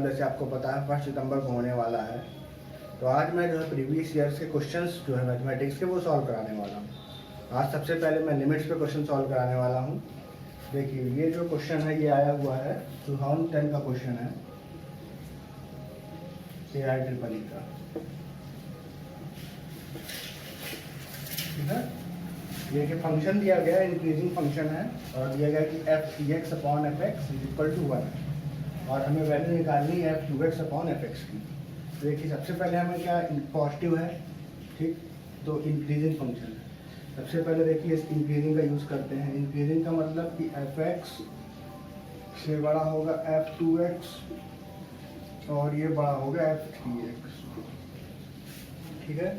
जैसे आपको पता है 1 सितंबर को होने वाला है। तो आज मैं जो है प्रीवियस ईयर्स के क्वेश्चंस जो है मैथमेटिक्स के वो सॉल्व कराने वाला हूँ। आज सबसे पहले मैं लिमिट्स पे क्वेश्चन सॉल्व कराने वाला हूँ। देखिए ये जो क्वेश्चन है ये आया हुआ है 2010 का क्वेश्चन है AIEEE का, ठीक है। ये कि फंक्शन दिया गया है, इंक्रीजिंग फंक्शन है और दिया गया कि f3x/fx = 1 और हमें वैल्यू निकालनी है f2x/fx की। तो देखिए सबसे पहले हमें क्या पॉजिटिव है, ठीक, तो इंक्रीजिंग फंक्शन है। सबसे पहले देखिए इस इंक्रीजिंग का यूज़ करते हैं। इंक्रीजिंग का मतलब कि fx से बड़ा होगा f2x और ये बड़ा होगा f3x, ठीक है।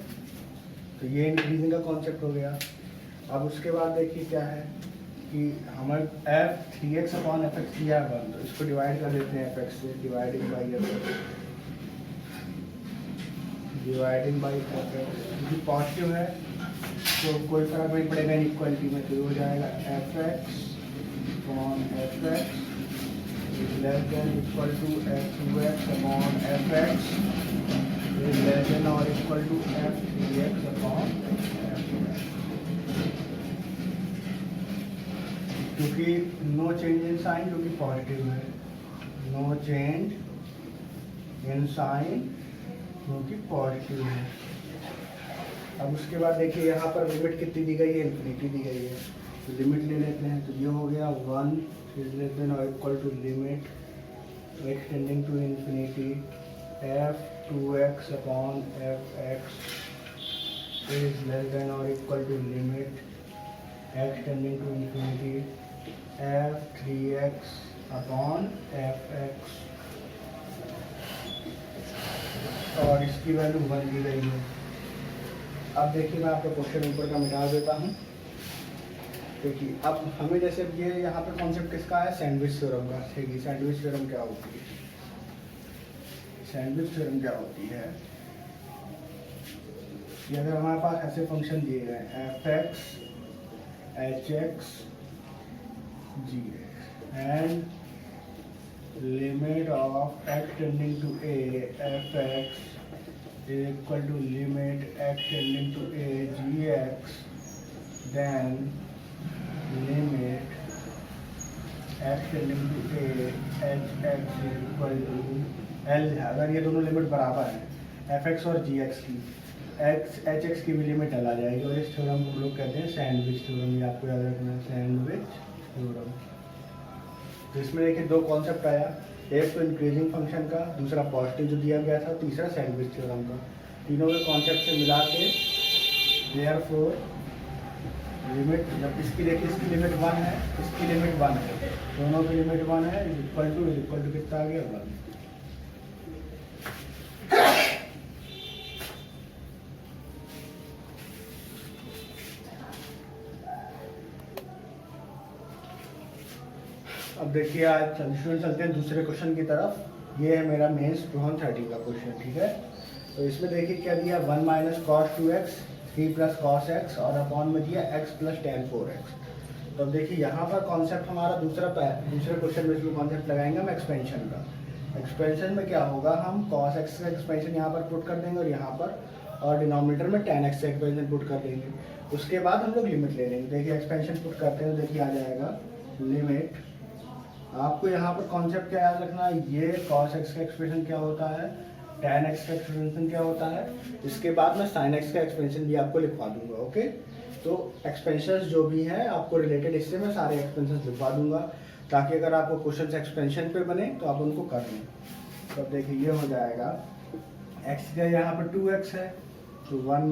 तो ये इंक्रीजिंग का कॉन्सेप्ट हो गया। अब उसके बाद देखिए क्या है कि हमें f3x/fx दिया है 1, तो इसको डिवाइड कर देते हैं fx से, डिवाइडिंग बाई fx। क्योंकि पॉजिटिव है तो कोई फर्क नहीं पड़ेगा इनइक्वालिटी में, तो हो जाएगा fx/fx > f2x/fx > f3x/fx। क्योंकि नो चेंज इन साइन, क्योंकि पॉजिटिव है, नो चेंज इन साइन क्योंकि पॉजिटिव है। अब उसके बाद देखिए यहाँ पर लिमिट कितनी दी गई है, इन्फिनिटी दी गई है, तो लिमिट ले लेते हैं। तो ये हो गया 1 > limit x tending to infinity f2x/fx limit x tending to infinity f3x/fx और इसकी वैल्यू 1 दी गई है। अब देखिए मैं आपको क्वेश्चन ऊपर का मिटा देता हूँ। देखिए अब हमें जैसे ये यहाँ पे कॉन्सेप्ट किसका है, सैंडविच थ्योरम का। ठीक, सैंडविच थ्योरम क्या होती है? सैंडविच थ्योरम क्या होती है कि अगर हमारे पास ऐसे फंक्शन दिए गए f(x, h(x, g(x) and limit of x tending to a f(x) = limit x tending to a g(x), then limit x tending to a h(x) = L। अगर ये दोनों लिमिट बराबर है f(x) और g(x) की, h(x) की भी लिमिट L आ जाएगी। और इस थ्योरम को हम लोग कहते हैं सैंडविच थ्योरम। ये आपको याद रखना है, सैंडविच थ्योरम। तो इसमें देखिए दो कॉन्सेप्ट आया, एक तो इंक्रीजिंग फंक्शन का, दूसरा पॉजिटिव जो दिया गया था, तीसरा सैंडविच थ्योरम का। तीनों के कॉन्सेप्ट से मिला के देयरफॉर लिमिट, जब इसकी देखिए इसकी लिमिट 1 है, इसकी लिमिट 1 है, दोनों की लिमिट 1 है, इक्वल टू कितना आ गया 1। अब देखिए आज स्टूडेंट चलते हैं दूसरे क्वेश्चन की तरफ। ये है मेरा मेंस 2013 का क्वेश्चन, ठीक है। तो इसमें देखिए क्या दिया, 1 - cos 2x 3 + cos x और अपॉन में दिया x + tan 4x। तो अब देखिए यहाँ पर कॉन्सेप्ट हमारा दूसरे क्वेश्चन में इसमें कॉन्सेप्ट लगाएंगे हम एक्सपेंशन का। एक्सपेंशन में क्या होगा, हम cos x का एक्सपेंशन यहाँ पर पुट कर देंगे और यहाँ पर और डिनोमिनेटर में tan x का एक्सपेंशन पुट कर देंगे। उसके बाद हम लोग लिमिट ले लेंगे। देखिए एक्सपेंशन पुट करते हैं तो देखिए आ जाएगा लिमिट। आपको यहाँ पर कॉन्सेप्ट क्या याद रखना है, ये cos x का एक्सप्रेशन क्या होता है, tan x का एक्सपेंशन क्या होता है। इसके बाद मैं sin x का एक्सपेंशन भी आपको लिखवा दूंगा, ओके। तो एक्सपेंशंस जो भी हैं आपको रिलेटेड, इससे मैं सारे एक्सपेंशंस लिखवा दूंगा ताकि अगर आपको क्वेश्चन एक्सपेंशन पे बने तो आप उनको कर लें। तो अब देखिए ये हो जाएगा, x का यहाँ पर 2x है, तो 1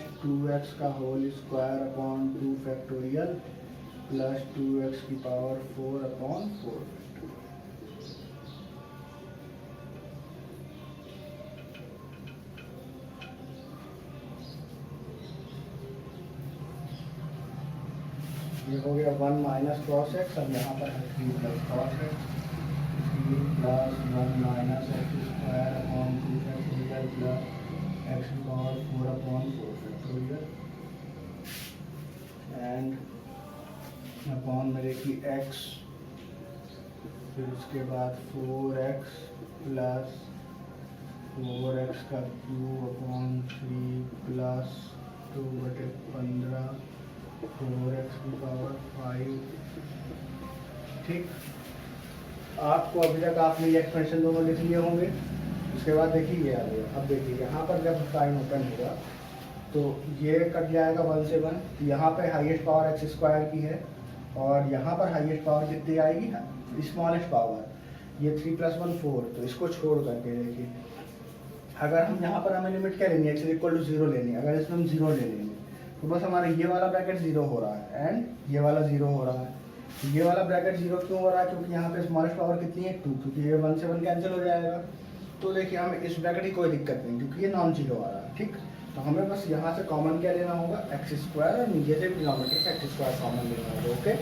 - 2x का whole square upon 2 factorial plus 2x की पावर 4/4। ये हो गया 1 - cos x। अब यहाँ पर है 3 + cos x, 3 + 1 - x square upon 2 factorial plus x की पावर 4/4 फैक्टोरियल एंड अपॉन में देखिए x, फिर उसके बाद 4x प्लस 4x का क्यूब अपॉन 3 प्लस 2/15 4x की पावर 5। ठीक, आपको अभी तक आपने ये एक्सप्रेशन दोनों लिख लिए होंगे। उसके बाद देखिए ये आ गया। अब देखिए यहाँ पर जब साइन ओपन होगा तो ये कट जाएगा 1 से 1। तो यहाँ पे हाईएस्ट पावर एक्स स्क्वायर की है और यहाँ पर हाईएस्ट पावर कितनी आएगी, स्मॉलेस्ट पावर ये 3 + 1 4। तो इसको छोड़ करके देखिए, अगर हम यहाँ पर हमें लिमिट क्या लेनी है, x = 0 लेनी है। अगर इसमें हम 0 ले लेंगे तो बस हमारा ये वाला ब्रैकेट 0 हो रहा है एंड ये वाला 0 हो रहा है। ये वाला ब्रैकेट 0 क्यों हो रहा है, क्योंकि यहाँ पे स्मॉलेस्ट पावर कितनी है 2, क्योंकि ये 1 से 1 कैंसिल हो जाएगा। तो देखिए हमें इस ब्रैकेट की कोई दिक्कत नहीं, क्योंकि ये नॉन जीरो आ रहा है। ठीक, तो हमें बस यहाँ से कॉमन क्या लेना होगा, x² और नीचे से डिनोमिनेटर का x² कॉमन लेना होगा। ओके,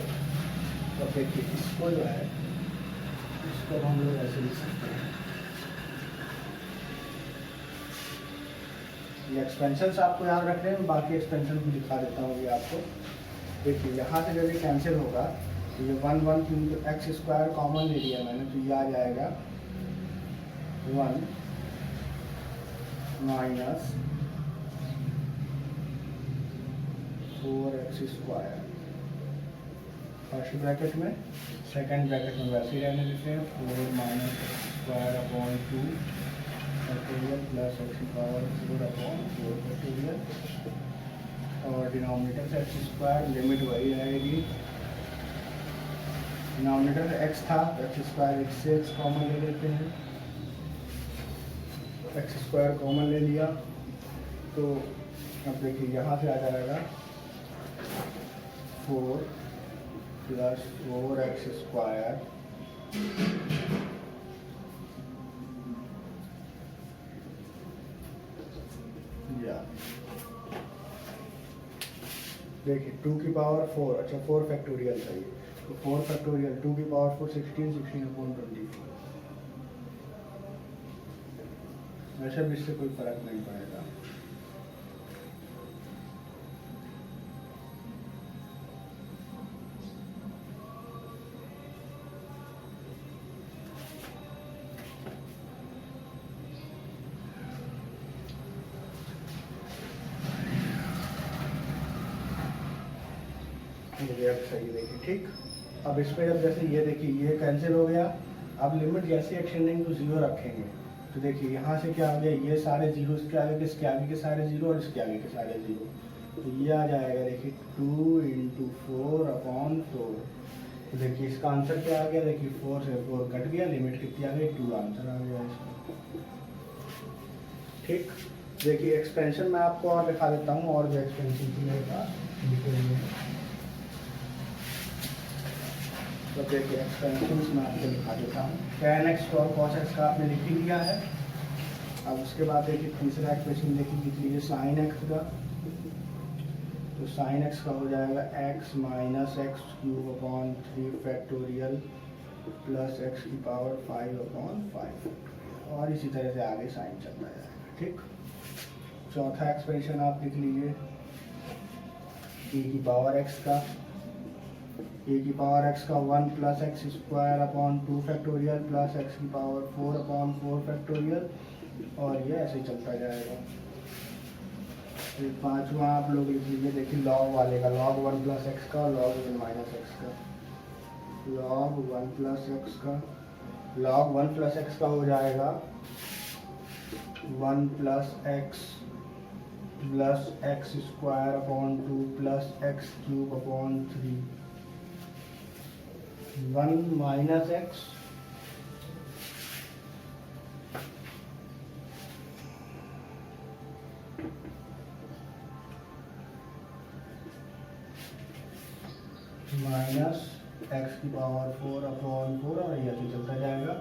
तो देखिए इसको जो है इसको हम लोग ऐसे लिख सकते हैं। ये एक्सपेंशन आपको याद रखने हैं, बाकी एक्सपेंशन भी दिखा देता हूँ ये आपको। देखिए यहाँ से जब ये कैंसिल होगा तो ये 1 1 क्योंकि x² कॉमन ले लिया मैंने, तो ये आ जाएगा 1 माइनस 4x² फर्स्ट ब्रैकेट में। सेकंड ब्रैकेट में वैसे ही रहने देते हैं, 4 - x² / 2 फैक्टोरियल प्लस x की पावर 4/4 फैक्टोरियल और डिनोमिनेटर से x², लिमिट वही रहेगी। डिनोमिनेटर से x था तो x² x से x कॉमन ले लेते हैं, x² कॉमन ले लिया। तो अब देखिए यहाँ से आ जाएगा 4 + 4x² या देखिए 2 की पावर 4, अच्छा 4 फैक्टोरियल चाहिए तो 4 फैक्टोरियल 2 की पावर 4 16 16/24। वैसे भी इससे कोई फर्क नहीं पड़ेगा। अब सही देखिए। ठीक, अब इस पर जब जैसे ये देखिए ये कैंसिल हो गया। अब लिमिट जैसे एक्सटेंडिंग टू 0 रखेंगे तो देखिए यहाँ से क्या आ गया, ये सारे जीरो, इसके आगे के सारे जीरो और इसके आगे के सारे जीरो। तो ये आ जाएगा देखिए 2 × 4/4। तो देखिए इसका आंसर क्या आ गया, देखिए 4 से 4 कट गया, लिमिट कितनी आ गई 2 आंसर आ गया इसका। ठीक, देखिए एक्सपेंशन मैं आपको और दिखा देता हूँ, और जो एक्सपेंशन थी मेरे पास लिखे हुए हैं। तो देखिए एक्सपेंशन मैं आपको दिखा देता हूँ। tan x और cos x का आपने लिख ही लिया है। अब उसके बाद देखिए तीसरा एक्सप्रेशन देखिए लिख लीजिए sin x का। तो sin x का हो जाएगा x - x³ / 3 factorial plus x की पावर 5/5 और इसी तरह से आगे साइन चलता जाएगा। ठीक, चौथा एक्सप्रेशन आप लिख लीजिए e की पावर x का, e की पावर x का 1 + x² / 2 फैक्टोरियल प्लस x की पावर 4/4 फैक्टोरियल और ये ऐसे ही चलता जाएगा। फिर पांचवा आप लोग लिख लीजिए देखिए लॉग वाले का, log 1 + x का और log 1 - x का। log 1 + x का, log 1 + x का हो जाएगा 1 + x plus x² / 2 plus x³ / 3 1 - x minus x की पावर 4/4 और ये ऐसे चलता जाएगा।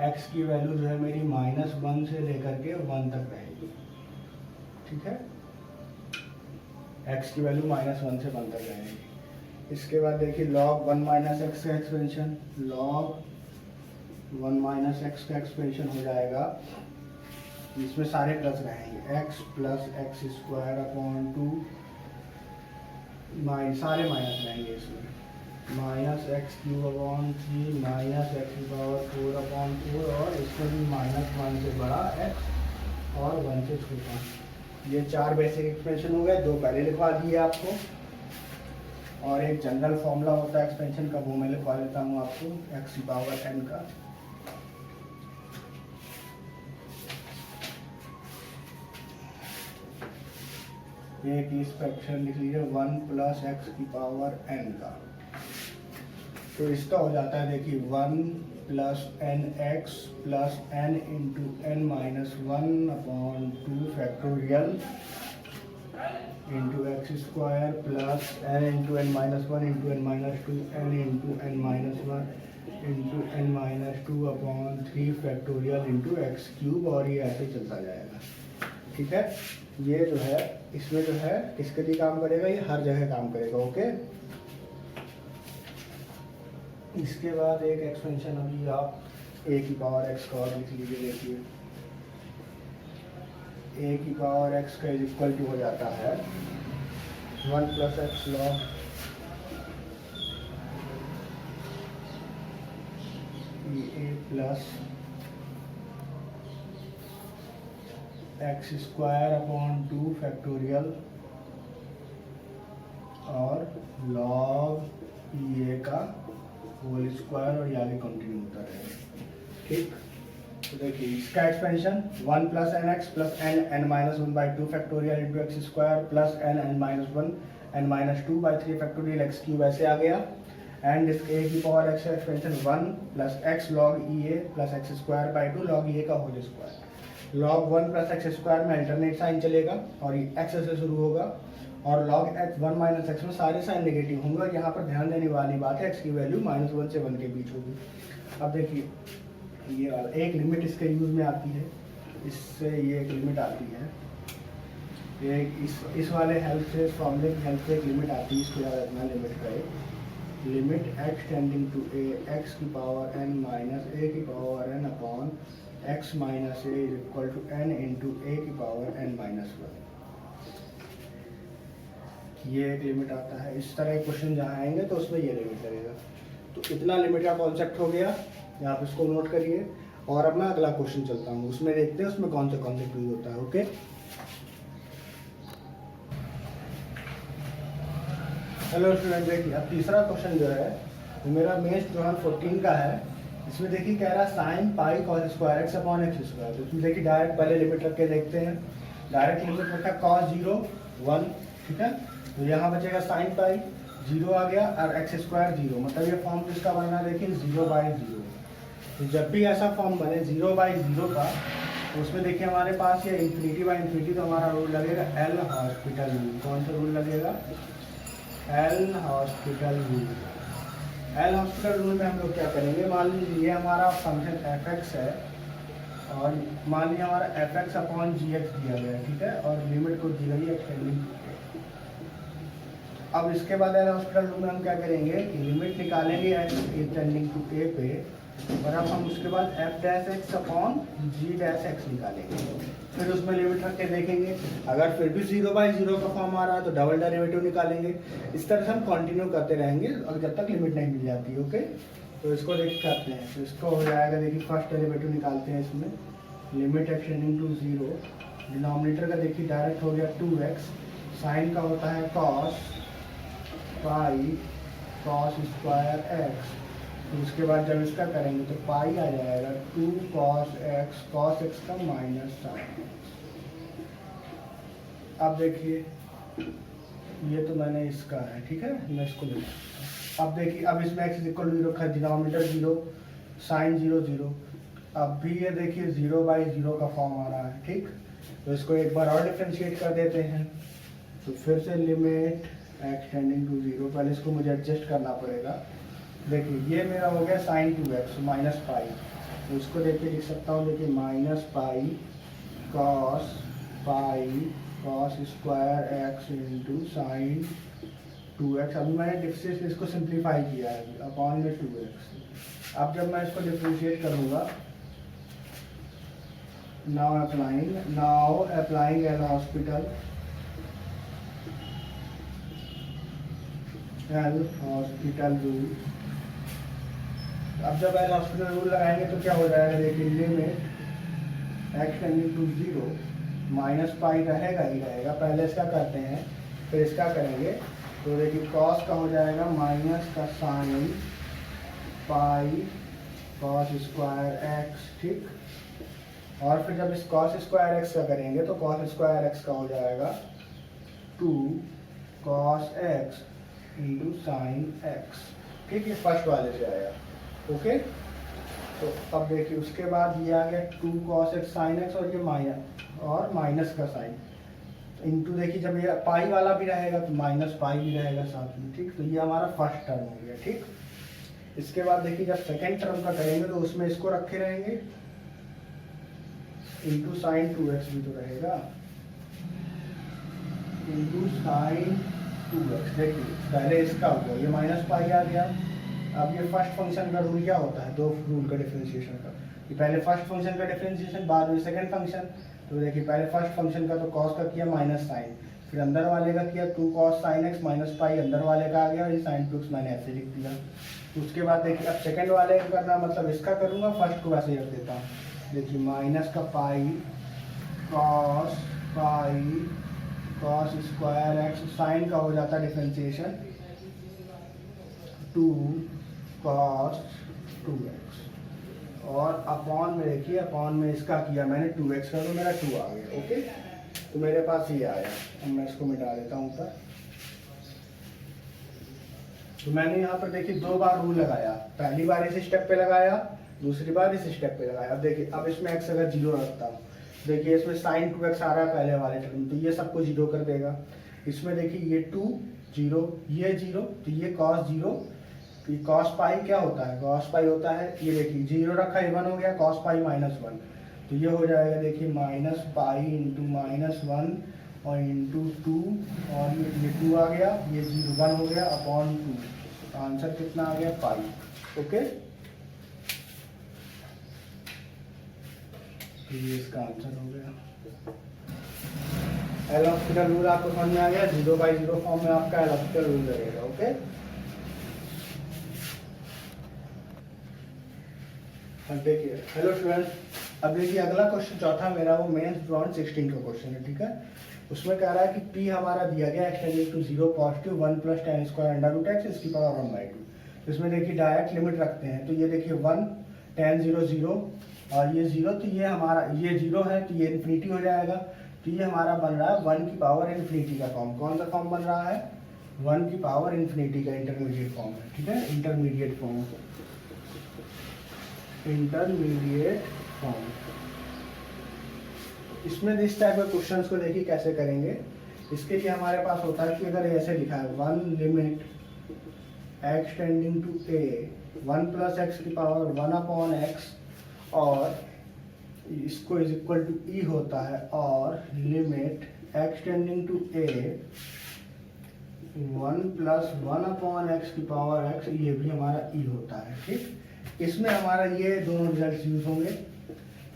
x की वैल्यू जो है मेरी -1 से लेकर के 1 तक रहेगी। ठीक है, x की वैल्यू -1 से 1 तक रहेगी। इसके बाद देखिए log 1 - x का एक्सपेंशन, log 1 - x का एक्सपेंशन हो जाएगा, इसमें सारे प्लस रहेंगे, x + x² / 2 सारे माइनस रहेंगे इसमें। Minus x cube upon 3 minus x की पावर 4 अपॉन 4, और इसमें भी -1 से बड़ा एक्स और 1 से छोटा। ये 4 बेसिक एक्सपेंशन हो गए, 2 पहले लिखवा दिए आपको, और एक जनरल फॉर्मूला होता है एक्सपेंशन का, वो मैं लिखवा देता हूँ आपको, एक्स की पावर n का। एक एक्सपेंशन लिख लीजिए 1 प्लस एक्स की पावर n का। तो इसका हो जाता है देखिए 1 plus N x plus n into N minus 1 upon 2 factorial into x square plus n into N minus 1 into N minus 2 n into N minus 1 into N minus 2 upon 3 factorial into X cube, और ये ऐसे चलता जाएगा। ठीक है, ये जो है इसमें जो है किसके लिए काम करेगा, ये हर जगह काम करेगा। ओके, इसके बाद एक एक्सपेंशन अभी आप ए की पावर एक्स का और लिख लीजिए। देखिए ए की पावर एक्स का इज इक्वल टू हो जाता है 1 plus x log a plus x square upon 2 factorial और लॉग ए का होल स्क्वायर, और ये आगे कंटिन्यू होता रहेगा। ठीक, तो देखिए इसका expansion 1 plus N x plus n n minus 1 by 2 factorial into x square plus n n minus 1 n minus 2 by 3 factorial x cube ऐसे आ गया। एंड इसके ए की power x expansion 1 plus x log e a plus x square by 2 log a का whole square. Log 1 plus x square में alternate sign चलेगा और ये एक्स से शुरू होगा, और log x 1 माइनस एक्स में सारे साइन नेगेटिव होंगे, और यहाँ पर ध्यान देने वाली बात है x की वैल्यू -1 से 1 के बीच होगी। अब देखिए ये एक लिमिट इसके यूज में आती है, इससे ये एक लिमिट आती है, ये इस वाले हेल्प से, फॉर्मूले की हेल्प से एक लिमिट आती है, इसको याद रखना। लिमिट का एक limit x tending to a x की पावर n माइनस a की power n upon x minus a is equal to n into a की पावर n माइनस 1। ये एक लिमिट आता है। इस तरह के क्वेश्चन जहाँ आएंगे तो उसमें ये लिमिट लगेगा। तो इतना लिमिट का कॉन्सेप्ट हो गया, आप इसको नोट करिए। और अब मैं अगला क्वेश्चन चलता हूँ, उसमें देखते हैं उसमें कौन सा कॉन्सेप्ट यूज होता है। ओके, हेलो स्टूडेंट, देखिए अब तीसरा क्वेश्चन जो है वो मेरा मेष 2014 का है। इसमें देखिए कह रहा है sine pi cos square x upon x square. तो इसमें देखिए डायरेक्ट पहले लिमिट रख के देखते हैं। डायरेक्ट लिमिट रखा कॉस 0 1, ठीक है, तो यहाँ बचेगा साइन पाई 0 आ गया और एक्स स्क्वायर 0, मतलब ये फॉर्म किसका बनना है देखिए 0/0। तो जब भी ऐसा फॉर्म बने 0/0 का, तो उसमें देखिए हमारे पास ये ∞/∞, तो हमारा रूल लगेगा एल हॉस्पिटल रूल। कौन सा रूल लगेगा? L hospital rule. L hospital rule में हम लोग क्या करेंगे, मान लीजिए ये हमारा फंक्शन एफ एक्स है, और मान लीजिए हमारा एफ एक्स अपॉन जी एक्स दिया गया है, ठीक है, और लिमिट को दी गई है एक्सटेंडिंग। अब इसके बाद एल हॉस्पिटल रूल में हम क्या करेंगे कि लिमिट निकालेंगे एक्सटेंडिंग टू ए पे, और अब हम उसके बाद एफ डैश एक्स अपॉन जी डैश एक्स निकालेंगे। फिर उसमें लिमिट रख के देखेंगे, अगर फिर भी 0/0 का फॉर्म आ रहा है तो डबल डेरिवेटिव निकालेंगे। इस तरह से हम कंटिन्यू करते रहेंगे और जब तक लिमिट नहीं मिल जाती। ओके, तो इसको देख करते हैं। तो इसको हो जाएगा, देखिए फर्स्ट डेरिवेटिव निकालते हैं इसमें, लिमिट एक्सटेंडिंग टू 0। डिनोमिनेटर का देखिए डायरेक्ट हो गया 2x, साइन का होता है cos pi cos square x. तो उसके बाद जब इसका करेंगे तो पाई आ जाएगा 2 cos x का माइनस साइन। अब देखिए ये तो मैंने इसका है, ठीक है, मैं इसको ले लेता हूं। अब देखिए अब इसमें x इक्वल 0 रखा है, डिनोमिनेटर 0, साइन 0 0। अब भी ये देखिए 0/0 का फॉर्म आ रहा है, ठीक। तो इसको एक बार और डिफ्रेंशिएट कर देते हैं। तो फिर से लिमिट एक्सटेंडिंग टू 0, पहले इसको मुझे एडजस्ट करना पड़ेगा। देखिए ये मेरा हो गया साइन 2x माइनस पाई, तो इसको देखिए लिख सकता हूँ, देखिए minus pi cos square x into sine 2x। अभी मैंने डिफ्रेंशिएट इसको सिंप्लीफाई किया है अपॉन में 2x। अब जब मैं इसको डिफ्रेंशिएट करूँगा, now applying L hospital, L hospital rule. अब जब एल हॉस्पिटल रूल लगाएंगे तो क्या हो जाएगा, देखिए limit X tending to 0 minus pi रहेगा ही रहेगा। पहले इसका करते हैं फिर इसका करेंगे। तो देखिए कॉस का हो जाएगा माइनस का sine pi cos square x, ठीक। और फिर जब इस कॉस स्क्वायर एक्स का करेंगे तो कॉस स्क्वायर एक्स का हो जाएगा 2 cos x into sine x, ठीक। ये फर्स्ट वाले से आया, ओके। तो अब देखिए उसके बाद ये आ गया 2 कॉस एक्स साइन एक्स और ये माइनस का साइन इंटू, देखिए जब ये पाई वाला भी रहेगा तो माइनस पाई भी रहेगा साथ में, ठीक। तो ये हमारा फर्स्ट टर्म हो गया, ठीक। इसके बाद देखिए जब सेकेंड टर्म का करेंगे तो उसमें इसको रखे रहेंगे इंटू साइन 2x भी तो रहेगा इंटू साइन 2x। देखिए पहले इसका हुआ ये माइनस पाई आ गया। अब ये फर्स्ट फंक्शन का रूल क्या होता है, दो रूल का डिफरेंशिएशन का, ये पहले फर्स्ट फंक्शन का डिफरेंशिएशन बाद में सेकंड फंक्शन। तो देखिए पहले फर्स्ट फंक्शन का तो कॉस का किया माइनस साइन, फिर अंदर वाले का किया 2 cos sine x minus pi अंदर वाले का आ गया और ये साइन 2x मैंने ऐसे लिख दिया। उसके बाद देखिए अब सेकंड वाले का करना, मतलब इसका करूँगा फर्स्ट को वैसे ही रख देता हूँ। देखिए माइनस का pi cos square X, sine का हो जाता है डिफरेंशिएशन 2 कॉस 2x और अपॉन में देखिए अपॉन में इसका किया मैंने 2x का तो मेरा 2 आ गया, ओके। तो मेरे पास ये आया। अब मैं इसको मिटा देता हूँ ऊपर। तो मैंने यहाँ पर देखिए 2 बार रूल लगाया, पहली बार इस स्टेप पे लगाया, दूसरी बार इस स्टेप पे लगाया। अब देखिए अब इसमें x अगर 0 रखता हूँ, देखिए इसमें साइन 2x आ रहा है पहले वाले टर्म, तो ये सबको 0 कर देगा। इसमें देखिए ये 2 0 ये 0 तो ये cos 0, तो ये cos पाई क्या होता है, cos पाई होता है ये देखिए 0 रखा ये 1 हो गया, cos पाई -1 तो ये हो जाएगा देखिए माइनस पाई इंटू -1 और इंटू 2 और ये 2 आ गया, ये 0 1 हो गया अपॉन 2। आंसर कितना आ गया पाई, ओके। तो ये इसका आंसर हो गया। एल हॉस्पिटल रूल आपको समझ में आ गया, 0/0 फॉर्म में आपका एल हॉस्पिटल रूल रहेगा, ओके। अब देखिए हेलो स्टूडेंट्स, अब देखिए अगला क्वेश्चन चौथा मेरा वो मेंस 2016 का क्वेश्चन है, ठीक है। उसमें कह रहा है कि p हमारा दिया गया x tending to 0 positive 1 + tan square under root x इसकी पावर 1/2। तो इसमें देखिए डायरेक्ट लिमिट रखते हैं, तो ये देखिए 1 tan 0 0 और ये 0, तो ये हमारा ये 0 है तो ये इन्फिनिटी हो जाएगा। तो ये हमारा बन रहा है 1 की पावर इन्फिनिटी का फॉर्म। कौन सा फॉर्म बन रहा है, 1 की पावर इन्फिनिटी का इंटरमीडिएट फॉर्म है, ठीक है। इंटरमीडिएट फॉर्म इसमें इस टाइप के क्वेश्चंस को देखिए कैसे करेंगे। इसके लिए हमारे पास होता है कि अगर ऐसे लिखा है 1 limit x tending to a 1 + x की पावर 1/x और इसको इज इक्वल टू e होता है, और limit x tending to a 1 + 1/x की पावर x, ये भी हमारा e होता है, ठीक। इसमें हमारा ये दोनों रिजल्ट यूज होंगे।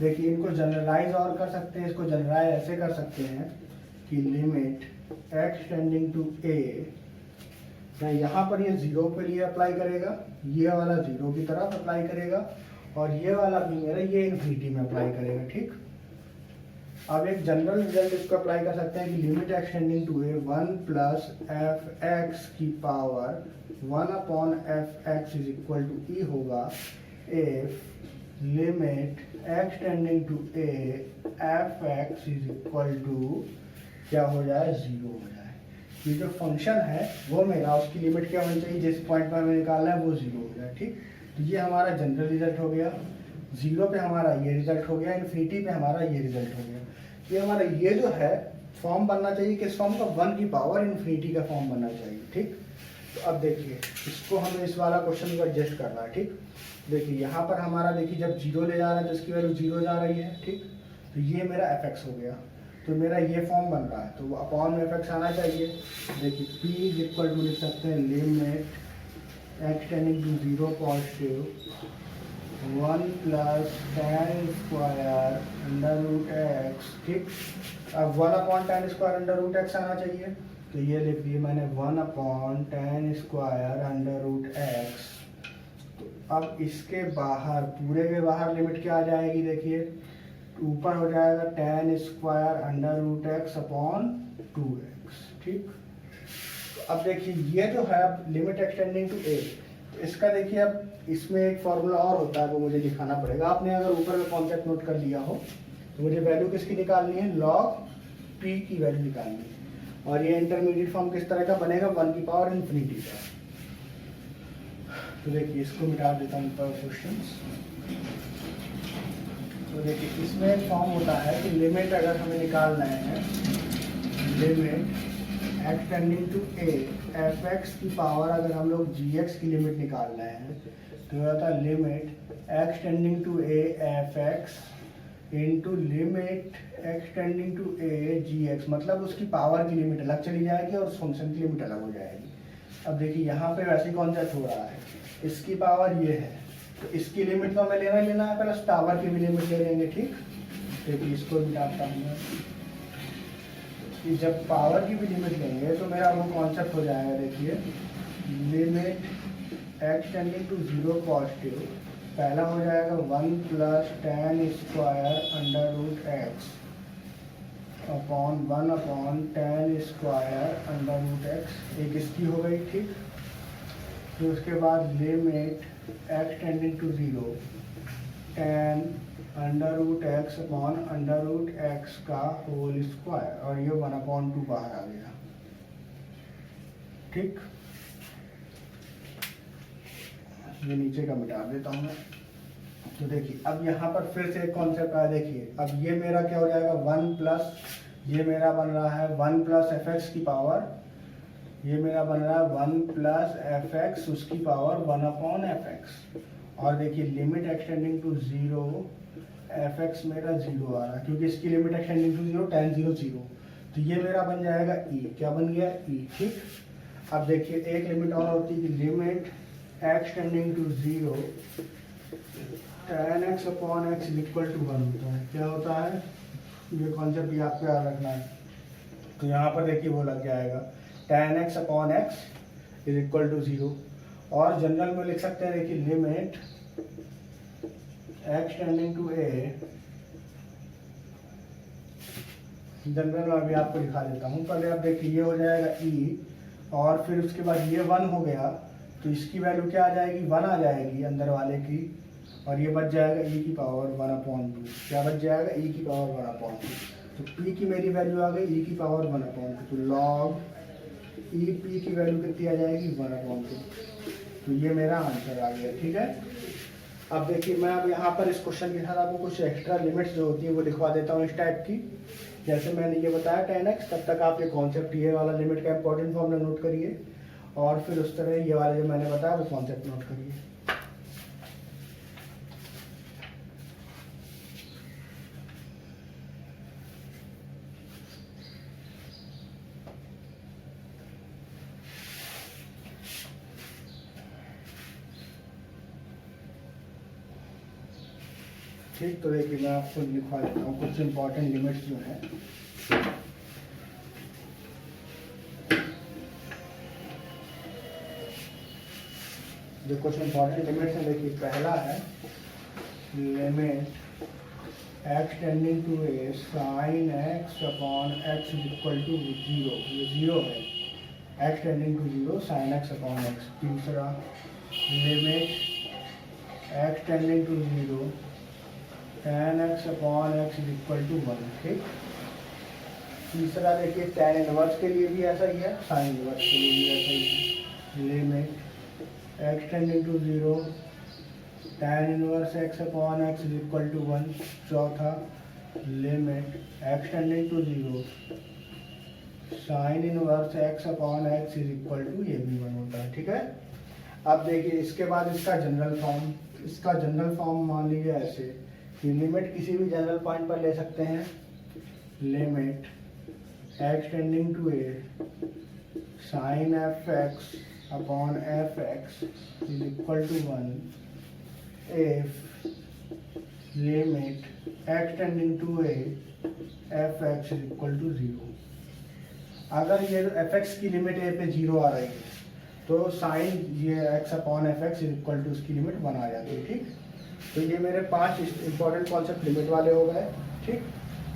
देखिए इनको जनरलाइज और कर सकते हैं, इसको जनरलाइज ऐसे कर सकते हैं कि limit x tending to a, यहाँ पर ये 0 के लिए अप्लाई करेगा, ये वाला 0 की तरफ अप्लाई करेगा और ये वाला भी मेरा ये इन्फिनिटी में अप्लाई करेगा, ठीक। अब एक जनरल रिजल्ट इसको अप्लाई कर सकते हैं कि limit x tending to a 1 + f(x) की power 1/fx is equal to e होगा if limit x tending to a f(x) is equal to क्या हो जाए 0 हो जाए। ये जो फंक्शन है वो मेरा उसकी लिमिट क्या होनी चाहिए, जिस पॉइंट पर हमें निकालना है वो 0 हो जाए, ठीक। तो ये हमारा जनरल रिजल्ट हो गया, 0 पे हमारा ये रिजल्ट हो गया, इन्फिनिटी पे हमारा ये रिजल्ट हो गया। ये हमारा ये जो है फॉर्म बनना चाहिए, किस फॉर्म का, 1 की पावर इन्फिनिटी का फॉर्म बनना चाहिए, ठीक। तो अब देखिए इसको हमें इस वाला क्वेश्चन को एडजस्ट करना है, ठीक। देखिए यहाँ पर हमारा देखिए जब 0 ले जा रहा है तो इसकी वैल्यू 0 जा रही है, ठीक। तो ये मेरा fx हो गया, तो मेरा ये फॉर्म बन रहा है, तो वो अपॉन में fx आना चाहिए। देखिए p इज इक्वल टू लिख सकते हैं limit x tending to 0 positive 1 + tan square under root x, ठीक। अब 1/tan square under root x आना चाहिए, तो ये लिख दिए मैंने 1/tan² √x। तो अब इसके बाहर, पूरे के बाहर लिमिट क्या आ जाएगी, देखिए ऊपर हो जाएगा tan² √x/2x। ठीक, तो अब देखिए ये जो है लिमिट एक्सटेंडिंग टू a, तो इसका देखिए अब इसमें एक फॉर्मूला और होता है, वो मुझे दिखाना पड़ेगा। आपने अगर ऊपर में कॉन्सेप्ट नोट कर लिया हो तो मुझे वैल्यू किसकी निकालनी है, log p की वैल्यू निकालनी है। और ये इंटरमीडिएट फॉर्म किस तरह का बनेगा, 1∞ का। तो देखिए इसको मिटा देता हूँ पर क्वेश्चंस। तो देखिए इसमें एक फॉर्म होता है कि लिमिट अगर हमें निकालना है, limit x tending to a f(x) की पावर, अगर हम लोग gx की लिमिट निकालना है तो होता है limit x tending to a f(x) into limit x tending to a gx, मतलब उसकी पावर की लिमिट अलग चली जाएगी और उस फंक्शन की लिमिट अलग हो जाएगी। अब देखिए यहाँ पे वैसे कॉन्सेप्ट हो रहा है, इसकी पावर ये है तो इसकी लिमिट तो हमें लेना है, प्लस टावर की भी लिमिट ले लेंगे। ठीक, देखिए इसको मिटाता हूँ मैं कि जब पावर की भी लिमिट लेंगे तो मेरा वो कॉन्सेप्ट हो जाएगा, देखिए लिमिट एक्सटेंडिंग टू 0 पॉजिटिव, पहला हो जाएगा 1/tan² अपॉन 1/tan²√x, एक इसकी हो गई। ठीक, तो उसके बाद limit x tending to 0 tan√x upon √x का होल स्क्वायर, और ये 1/2 बाहर आ गया। ठीक, ये नीचे का मिटा देता हूँ मैं। तो देखिए अब यहाँ पर फिर से एक कॉन्सेप्ट आया, देखिए अब ये मेरा क्या हो जाएगा, 1 प्लस, ये मेरा बन रहा है 1 प्लस fx की पावर, ये मेरा बन रहा है 1 प्लस fx उसकी पावर 1/fx। और देखिए लिमिट एक्सटेंडिंग टू 0 fx मेरा 0 आ रहा है, क्योंकि इसकी लिमिट एक्सटेंडिंग टू 0 tan 0 0, तो ये मेरा बन जाएगा e, क्या बन गया e। ठीक, अब देखिए एक लिमिट और होती है कि limit x tending to 0 tan x upon x equal to 1 होता है। क्या होता है, ये कॉन्सेप्ट भी आपको याद रखना है। तो यहाँ पर देखिए वो लग जाएगा tan x upon x equal to 0, और जनरल में लिख सकते हैं, देखिए limit x tending to a, general में अभी आपको दिखा देता हूँ। पहले आप देखिए ये हो जाएगा e, और फिर उसके बाद ये 1 हो गया, तो इसकी वैल्यू क्या आ जाएगी, 1 आ जाएगी अंदर वाले की, और ये बच जाएगा e की पावर 1/2। क्या बच जाएगा, e की पावर 1/2। तो p की मेरी वैल्यू आ गई e की पावर 1/2, तो log e p की वैल्यू कितनी आ जाएगी, 1/2। तो ये मेरा आंसर आ गया। ठीक है, अब देखिए मैं अब यहाँ पर इस क्वेश्चन के साथ आपको कुछ एक्स्ट्रा लिमिट्स जो होती हैं वो लिखवा देता हूँ इस टाइप की। जैसे मैंने ये बताया tan x, तब तक आप ये कॉन्सेप्ट, ये वाला लिमिट का इंपॉर्टेंट फॉर्मूला नोट करिए, और फिर उस तरह ये वाला जो मैंने बताया वो कॉन्सेप्ट नोट करिए। ठीक, तो देखिए मैं आपको लिखवा देता हूँ कुछ इंपॉर्टेंट लिमिट्स जो हैं। जो कुछ इंपॉर्टेंट लिमिट्स हैं, देखिए पहला है limit x tending to a sin x upon x equal to 0, ये 0 है, x tending to 0 sin x upon x। दूसरा limit x tending to 0 tan x upon x equal to 1। ठीक, तीसरा देखिए tan इनवर्स के लिए भी ऐसा ही है, sin इनवर्स के लिए भी ऐसा ही है, limit x tending to 0 tan inverse x upon x equal to 1। चौथा limit x tending to 0 sin inverse x upon x equal to, ये भी 1 होता है। ठीक है, अब देखिए इसके बाद इसका जनरल फॉर्म मान लीजिए ऐसे कि लिमिट किसी भी जनरल पॉइंट पर ले सकते हैं, limit x tending to a sin fx upon fx is equal to 1 if limit x tending to a fx is equal to 0। अगर ये एफ एक्स की लिमिट ए पे 0 आ रही है तो साइन ये X upon F X equal to उसकी लिमिट 1 आ जाती है। ठीक, तो ये मेरे 5 इंपॉर्टेंट कॉन्सेप्ट लिमिट वाले हो गए। ठीक,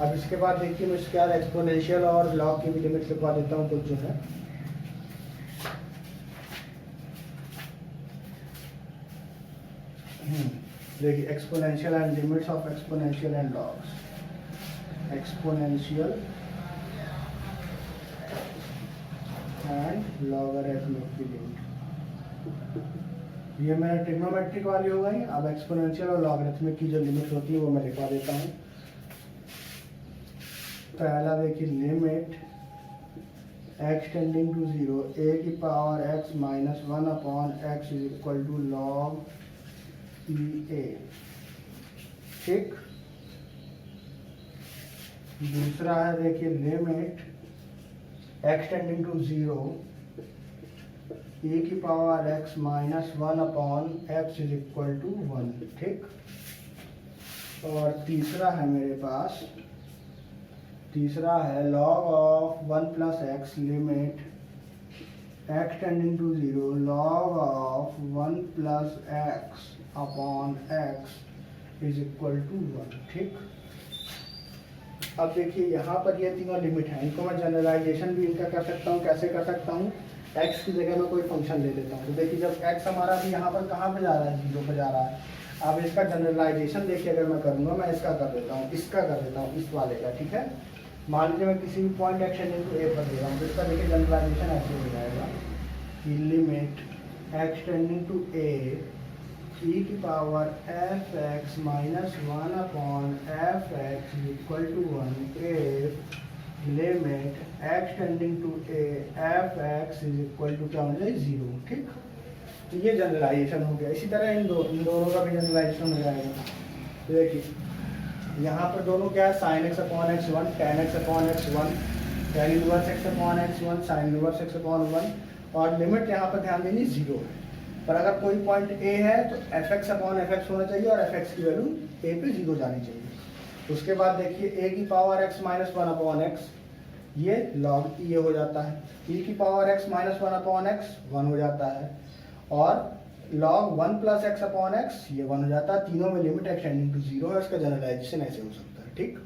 अब इसके बाद देखिए मैं इसके बाद एक्सपोनेंशियल और लॉग की भी लिमिट लिखवा देता हूँ कुछ जो है। देखिए exponential and limits of exponential and logs. Exponential and logarithmic की लिमिट, ये मेरा ट्रिग्नोमेट्रिक वाली हो गई। अब एक्सपोनेंशियल और लॉगरिथमिक की जो लिमिट होती है वो मैं लिखवा देता हूँ। पहला देखिए limit x tending to 0 a की power x minus 1 upon x is equal to log e a। ठीक, दूसरा है देखिए limit x tending to 0 e की power x minus 1 upon x is equal to 1। ठीक, और तीसरा है मेरे पास, तीसरा है log of 1 plus X limit x tending to 0 log of 1 plus X upon x is equal to 1। ठीक, अब देखिए यहाँ पर ये तीनों लिमिट हैं, इनको मैं जनरलाइजेशन भी इनका कर सकता हूँ। कैसे कर सकता हूँ, x की जगह मैं कोई फंक्शन ले लेता हूँ। तो देखिए जब x हमारा भी यहाँ पर कहाँ पे जा रहा है, 0 पे जा रहा है। अब इसका जनरलाइजेशन देखिए अगर मैं करूँगा, मैं इसका कर देता हूँ, इसका कर देता हूँ, इस वाले का। ठीक है, मान लीजिए मैं किसी भी point x tending to a पर दे रहा हूँ, तो इसका देखिए जनरलाइजेशन ऐसे हो जाएगा कि limit x tending to a e की power F X minus 1 upon F X equal to 1 if limit x tending to a F X is equal to क्या हो जाए 0। ठीक, तो ये जनरलाइजेशन हो गया। इसी तरह इन दोनों का भी जनरलाइजेशन हो जाएगा। तो देखिए यहाँ पर दोनों क्या है, sine x upon x 1, ten x upon x 1, tan inverse x upon x 1, sine inverse x upon 1, और लिमिट यहाँ पर ध्यान देनी 0 है। पर अगर कोई पॉइंट ए है तो F x upon F x होना चाहिए और एफ एक्स की वैल्यू ए पे 0 जानी चाहिए। उसके बाद देखिए ए की power x minus 1 upon X, ये लॉग ये हो जाता है। ई की power x minus 1 upon x 1 हो जाता है, और log 1 plus X upon X ये 1 हो जाता है। तीनों में लिमिट एक्स टेंडिंग टू 0 है, इसका जनरलाइजेशन ऐसे हो सकता है। ठीक,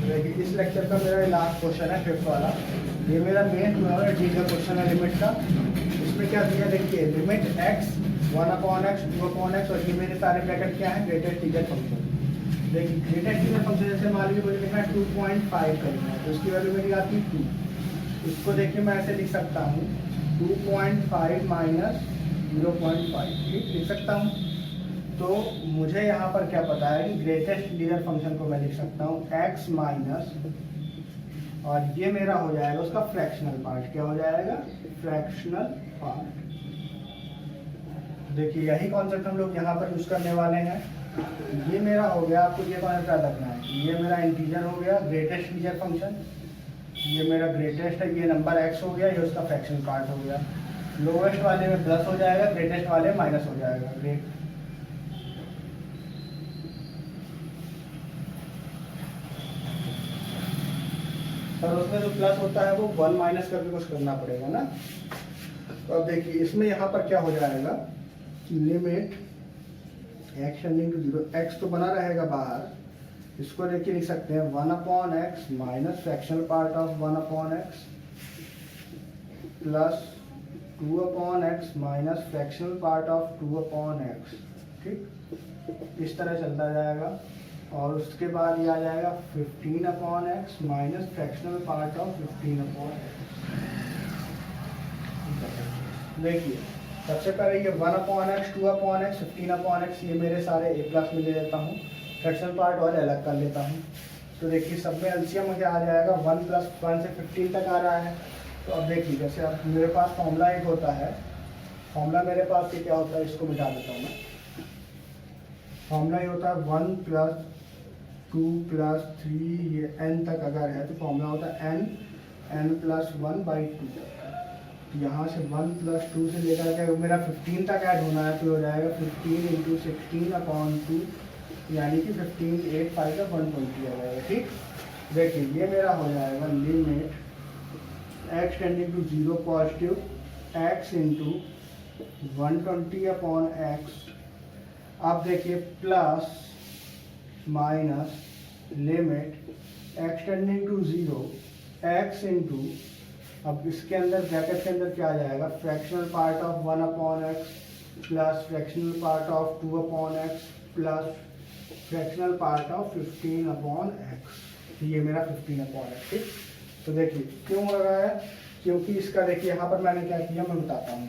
देखिए इस लेक्चर का मेरा लास्ट क्वेश्चन है, 5th वाला। ये मेरा मेन डी का क्वेश्चन है लिमिट का। इसमें क्या दिया देखिए, limit x 1 upon x 2 upon x, और ये मेरे सारे ब्रैकेट क्या है, ग्रेटेस्ट इंटीजर फंक्शन। देखिए ग्रेटेस्ट इंटीजर फंक्शन जैसे मान लीजिए मुझे लिखना है 2.5 करना है, तो उसकी वैल्यू मेरी आती है 2। इसको देखिए मैं ऐसे लिख सकता हूँ 2.5 माइनस 0.5। ठीक, लिख सकता हूँ। तो मुझे यहाँ पर क्या पता है कि ग्रेटेस्ट इंटीजर फंक्शन को मैं लिख सकता हूँ x माइनस, और ये मेरा हो जाएगा उसका फ्रैक्शनल पार्ट। क्या हो जाएगा, फ्रैक्शनल पार्ट। देखिए यही कॉन्सेप्ट हम लोग यहाँ पर यूज करने वाले हैं। ये मेरा हो गया, आपको ये कॉन्सेप्ट याद रखना है। ये मेरा इंटीजर हो गया, ग्रेटेस्ट इंटीजर फंक्शन, ये मेरा ग्रेटेस्ट है, ये नंबर x हो गया, ये उसका फ्रैक्शनल पार्ट हो गया। लोवेस्ट वाले में प्लस हो जाएगा, ग्रेटेस्ट वाले में माइनस हो जाएगा। ग्रेट, और उसमें जो प्लस होता है वो 1 माइनस करके कुछ करना पड़ेगा ना। तो अब देखिए इसमें यहाँ पर क्या हो जाएगा, limit x tending to 0, x तो बना रहेगा बाहर, इसको देखिए लिख सकते हैं 1 upon x minus fractional part of 1 upon X plus 2 upon x minus fractional part of 2 upon x. ठीक, इस तरह चलता जाएगा। और उसके बाद ये आ जाएगा 15 upon x minus fractional part of 15 upon x. देखिए सबसे पहले ये 1 upon x 2 upon x 15 upon X, ये मेरे सारे ए प्लस में ले लेता हूँ, फ्रैक्शनल पार्ट और अलग कर लेता हूँ। तो देखिए सब में एलसीएम मुझे आ जाएगा, 1 प्लस 1 से 15 तक आ रहा है। तो अब देखिए जैसे अब मेरे पास फॉर्मूला एक होता है, फॉर्मूला मेरे पास ये क्या होता है, इसको मिटा देता हूँ मैं। फॉर्मूला ये होता है 1 प्लस 2 प्लस 3, ये n तक अगर है तो फॉर्मूला होता है n प्लस 1/2। यहाँ से 1 प्लस 2 से लेकर के मेरा 15 तक ऐड होना है, तो हो जाएगा 15 × 16 अपॉन 2 यानी कि 15 8 5 का 120 आ जाएगा। ठीक, देखिए ये मेरा हो जाएगा limit x tending to 0 positive x into 120 upon x। अब देखिए plus minus limit x tending to 0 x into, अब इसके अंदर ब्रैकेट के अंदर क्या आ जाएगा, fractional part of 1 upon X plus fractional part of 2 upon X plus fractional part of 15 upon X. ये मेरा 15 अपॉन एक्स। ठीक, तो देखिए क्यों हो रहा है, क्योंकि इसका देखिए यहाँ पर मैंने क्या किया मैं बताता हूँ।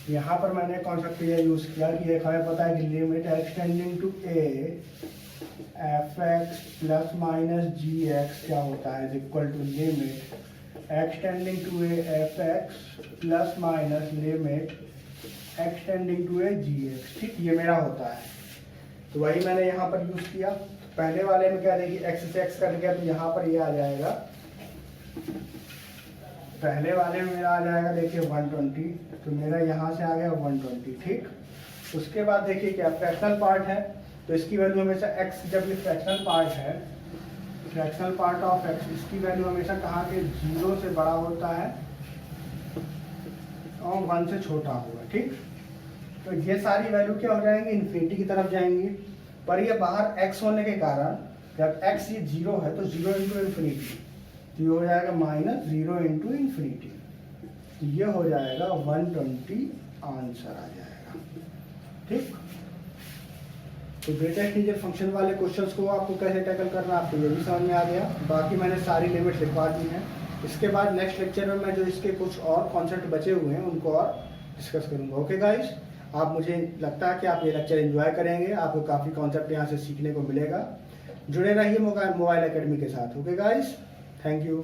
यहाँ पर मैंने कौन सा क्रिया यूज़ किया कि एक हमें पता है कि limit X tending to A F X plus minus G X क्या होता है, is equal to limit X tending to A F X plus minus limit X tending to A G X. ठीक, ये मेरा होता है, तो वही मैंने यहाँ पर यूज़ किया। पहले वाले में क्या देखिए एक्स से एक्स कट गया तो यहाँ पर ये आ जाएगा, पहले वाले में मेरा आ जाएगा देखिए 120, तो मेरा यहाँ से आ गया 120। ठीक, उसके बाद देखिए क्या फ्रैक्शनल पार्ट है, तो इसकी वैल्यू हमेशा x, जब ये फ्रैक्शनल पार्ट है, फ्रैक्शनल पार्ट ऑफ x, इसकी वैल्यू हमेशा कहाँ के 0 से बड़ा होता है और 1 से छोटा होगा। ठीक, तो ये सारी वैल्यू क्या हो जाएंगी, इन्फिनिटी की तरफ जाएंगी। पर ये बाहर x होने के कारण जब x ये 0 है तो 0 इंटू इन्फिनिटी, तो ये हो जाएगा माइनस 0 इंटू इन्फिनिटी, तो ये हो जाएगा 120 आंसर आ जाएगा। ठीक, तो ग्रेटर इंटीजर फंक्शन वाले क्वेश्चंस को आपको कैसे टैकल करना आपको ये भी समझ में आ गया। बाकी मैंने सारी लिमिट्स लिखवा दी हैं। इसके बाद नेक्स्ट लेक्चर में मैं जो इसके कुछ और कॉन्सेप्ट बचे हुए हैं उनको और डिस्कस करूंगा। ओके गाइस, आप मुझे लगता है कि आप ये लेक्चर एंजॉय करेंगे, आपको काफ़ी कॉन्सेप्ट यहाँ से सीखने को मिलेगा। जुड़े रहिए मोबाइल एकेडमी के साथ। Okay guys, thank you.